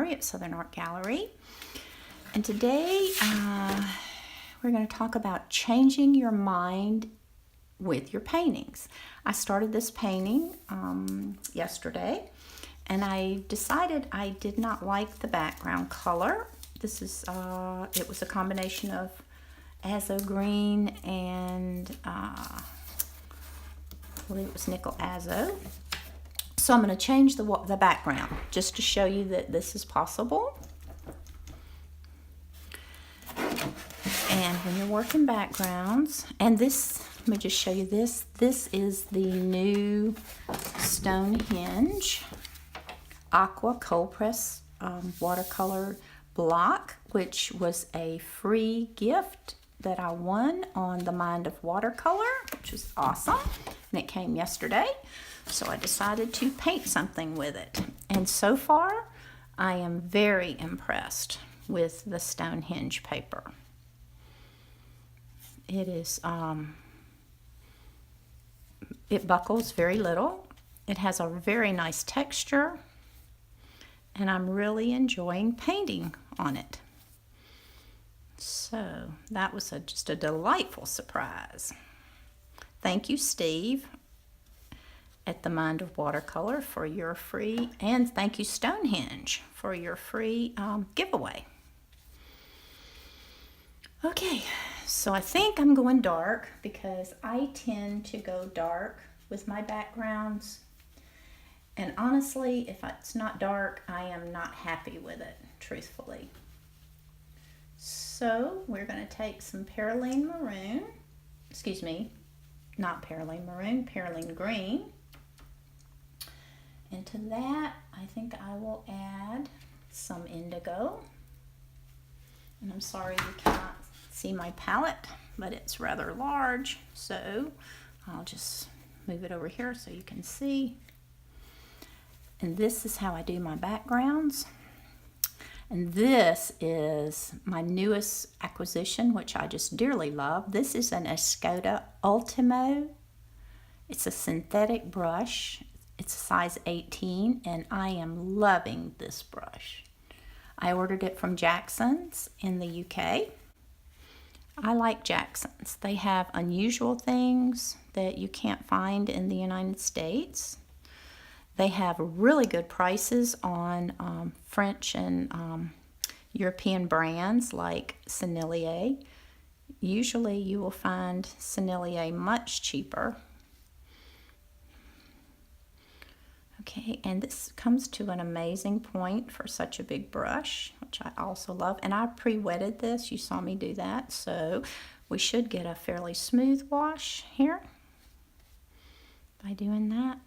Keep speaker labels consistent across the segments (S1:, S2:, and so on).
S1: Gallery at Southern Art Gallery. And today we're going to talk about changing your mind with your paintings. I started this painting yesterday, and I decided I did not like the background color. This is, it was a combination of azo green and I believe it was nickel azo. So I'm going to change the background just to show you that this is possible. And when you're working backgrounds, and this, let me just show you this. This is the new Stonehenge Aqua Cold Press watercolor block, which was a free gift that I won on the Mind of Watercolor, which was awesome. And it came yesterday. So I decided to paint something with it. And so far, I am very impressed with the Stonehenge paper. It is, it buckles very little. It has a very nice texture, and I'm really enjoying painting on it. So that was just a delightful surprise. Thank you, Steve, at the Mind of Watercolor for your free, and thank you, Stonehenge, for your free giveaway. Okay, so I think I'm going dark because I tend to go dark with my backgrounds. And honestly, if it's not dark, I am not happy with it, truthfully. So we're going to take some Perylene Maroon, excuse me, not Perylene Maroon, Perylene Green. And to that, I think I will add some indigo. And I'm sorry you cannot see my palette, but it's rather large, so I'll just move it over here so you can see. And this is how I do my backgrounds. And this is my newest acquisition, which I just dearly love. This is an Escoda Ultimo. It's a synthetic brush. It's size 18, and I am loving this brush. I ordered it from Jackson's in the UK. I like Jackson's. They have unusual things that you can't find in the United States. They have really good prices on French and European brands like Sennelier. Usually you will find Sennelier much cheaper. Okay, and this comes to an amazing point for such a big brush, which I also love. And I pre-wetted this. You saw me do that. So we should get a fairly smooth wash here by doing that.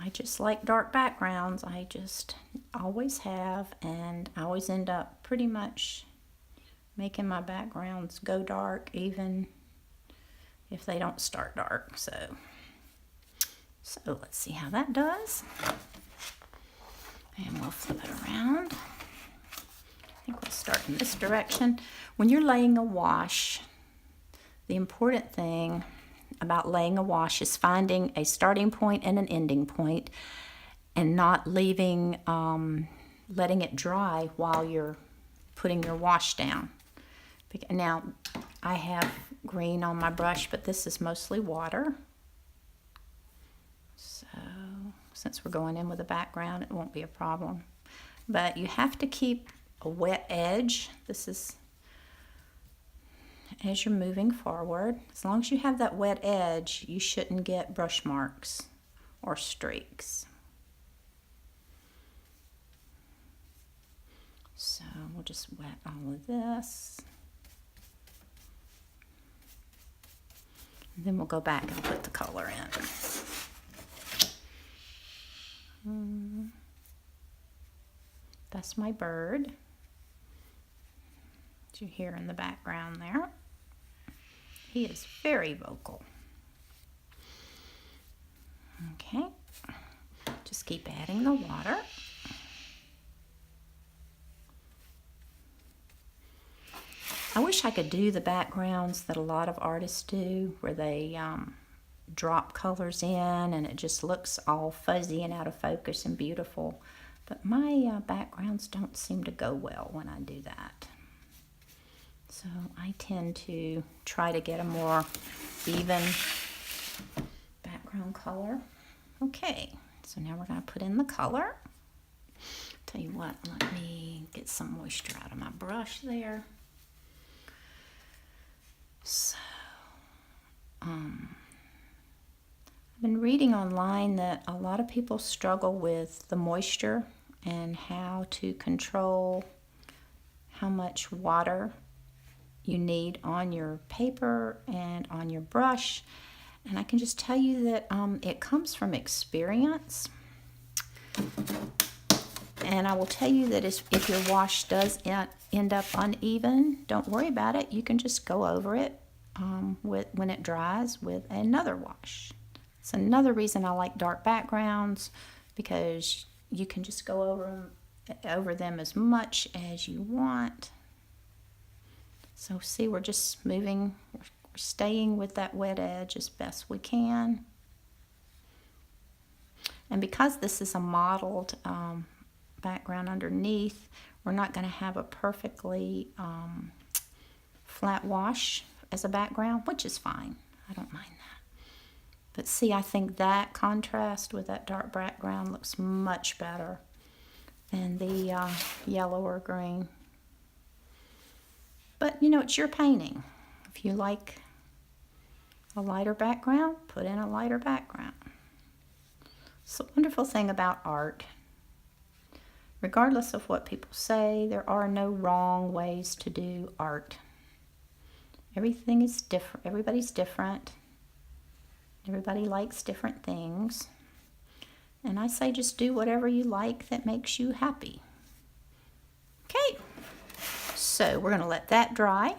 S1: I just like dark backgrounds. I just always have, and I always end up pretty much making my backgrounds go dark even if they don't start dark. So let's see how that does. And we'll flip it around. I think we'll start in this direction. When you're laying a wash, the important thing about laying a wash is finding a starting point and an ending point, and not leaving, letting it dry while you're putting your wash down. Now, I have green on my brush, but this is mostly water. So since we're going in with a background, it won't be a problem. But you have to keep a wet edge. This is as you're moving forward. As long as you have that wet edge, you shouldn't get brush marks or streaks. So we'll just wet all of this. And then we'll go back and put the color in. That's my bird that you hear in the background there. He is very vocal. Okay, just keep adding the water. I wish I could do the backgrounds that a lot of artists do, where they drop colors in and it just looks all fuzzy and out of focus and beautiful. But my backgrounds don't seem to go well when I do that. So I tend to try to get a more even background color. Okay, so now we're going to put in the color. Tell you what, let me get some moisture out of my brush there. So, I've been reading online that a lot of people struggle with the moisture and how to control how much water you need on your paper and on your brush. And I can just tell you that it comes from experience. And I will tell you that if your wash does end up uneven, don't worry about it. You can just go over it when it dries with another wash. It's another reason I like dark backgrounds, because you can just go over them as much as you want. So see, we're just moving, we're staying with that wet edge as best we can. And because this is a modeled background underneath, we're not going to have a perfectly flat wash as a background, which is fine. I don't mind that. But see, I think that contrast with that dark background looks much better than the yellow or green. But you know, it's your painting. If you like a lighter background, put in a lighter background. It's a wonderful thing about art. Regardless of what people say, there are no wrong ways to do art. Everything is different. Everybody's different. Everybody likes different things. And I say just do whatever you like that makes you happy. Okay. So we're going to let that dry.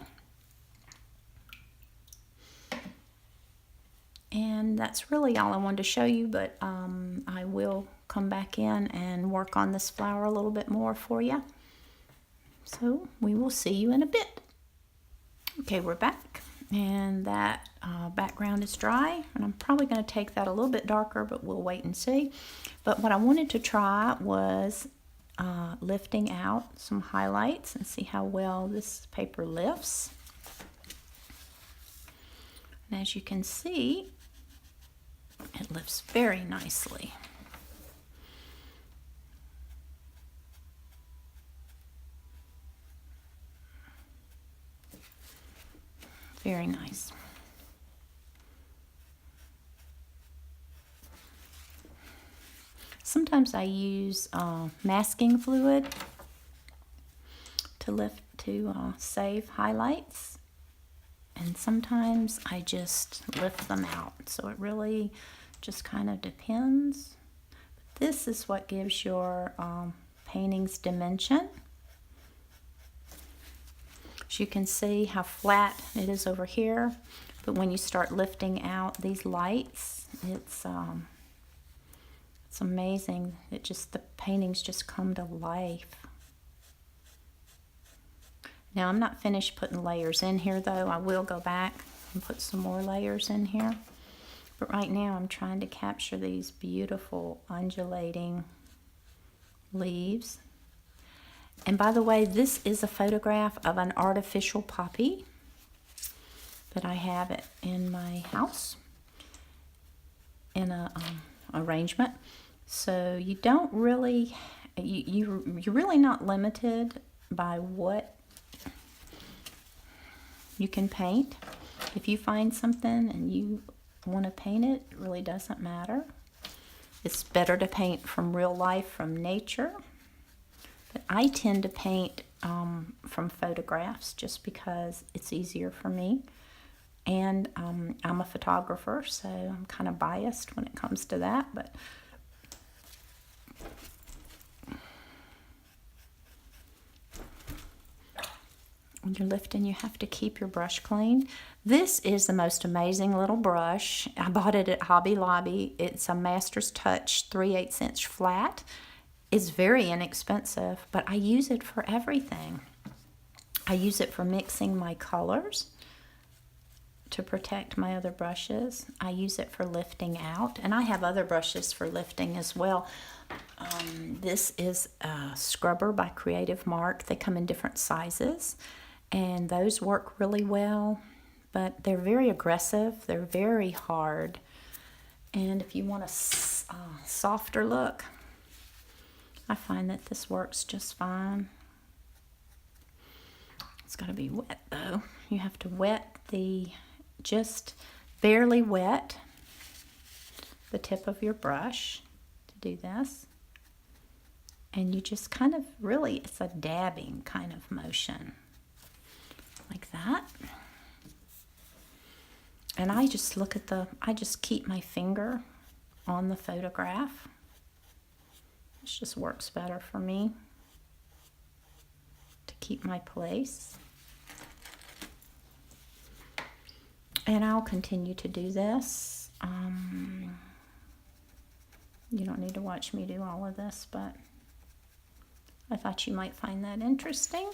S1: And that's really all I wanted to show you, but I will come back in and work on this flower a little bit more for you. So we will see you in a bit. Okay, we're back, and that background is dry, and I'm probably going to take that a little bit darker, but we'll wait and see. But what I wanted to try was lifting out some highlights and see how well this paper lifts. And as you can see, it lifts very nicely. Very nice. Sometimes I use masking fluid to save highlights, and sometimes I just lift them out. So it really just kind of depends. But this is what gives your paintings dimension. As you can see how flat it is over here, but when you start lifting out these lights, it's amazing. The paintings just come to life. Now I'm not finished putting layers in here though. I will go back and put some more layers in here. But right now I'm trying to capture these beautiful undulating leaves. And by the way, this is a photograph of an artificial poppy that I have it in my house in a arrangement. So you don't really, you're really not limited by what you can paint. If you find something and you want to paint it, it really doesn't matter. It's better to paint from real life, from nature. But I tend to paint from photographs just because it's easier for me. And I'm a photographer, so I'm kind of biased when it comes to that. But when you're lifting, you have to keep your brush clean. This is the most amazing little brush. I bought it at Hobby Lobby. It's a Master's Touch 3/8 inch flat. It's very inexpensive, but I use it for everything. I use it for mixing my colors to protect my other brushes. I use it for lifting out, and I have other brushes for lifting as well. This is a scrubber by Creative Mark. They come in different sizes, and those work really well, but they're very aggressive. They're very hard, and if you want a softer look, I find that this works just fine. It's got to be wet though. You have to wet just barely wet the tip of your brush to do this. And you just kind of really, it's a dabbing kind of motion like that. And I just I just keep my finger on the photograph. This just works better for me to keep my place. And I'll continue to do this. You don't need to watch me do all of this, but I thought you might find that interesting.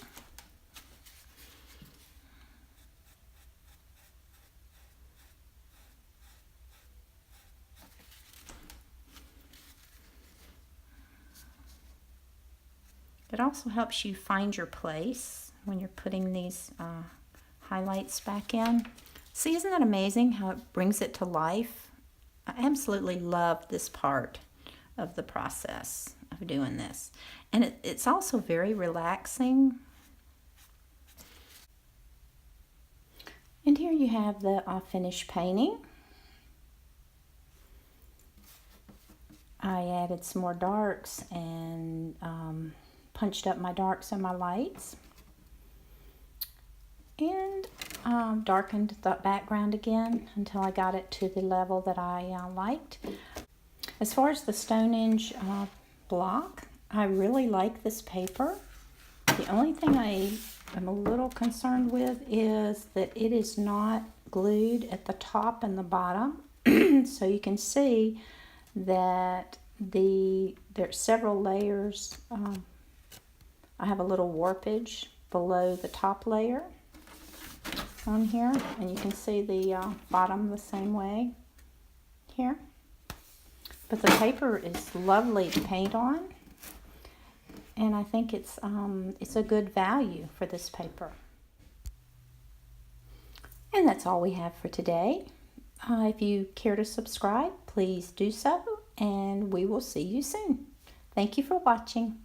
S1: It also helps you find your place when you're putting these highlights back in. See, isn't that amazing how it brings it to life? I absolutely love this part of the process of doing this. And it's also very relaxing. And here you have the finished painting. I added some more darks and punched up my darks and my lights. And darkened the background again until I got it to the level that I liked. As far as the Stonehenge block, I really like this paper. The only thing I am a little concerned with is that it is not glued at the top and the bottom. So you can see that there's several layers. I have a little warpage below the top layer on here, and you can see the bottom the same way here. But the paper is lovely to paint on, and I think it's a good value for this paper. And that's all we have for today. If you care to subscribe, please do so, and we will see you soon. Thank you for watching.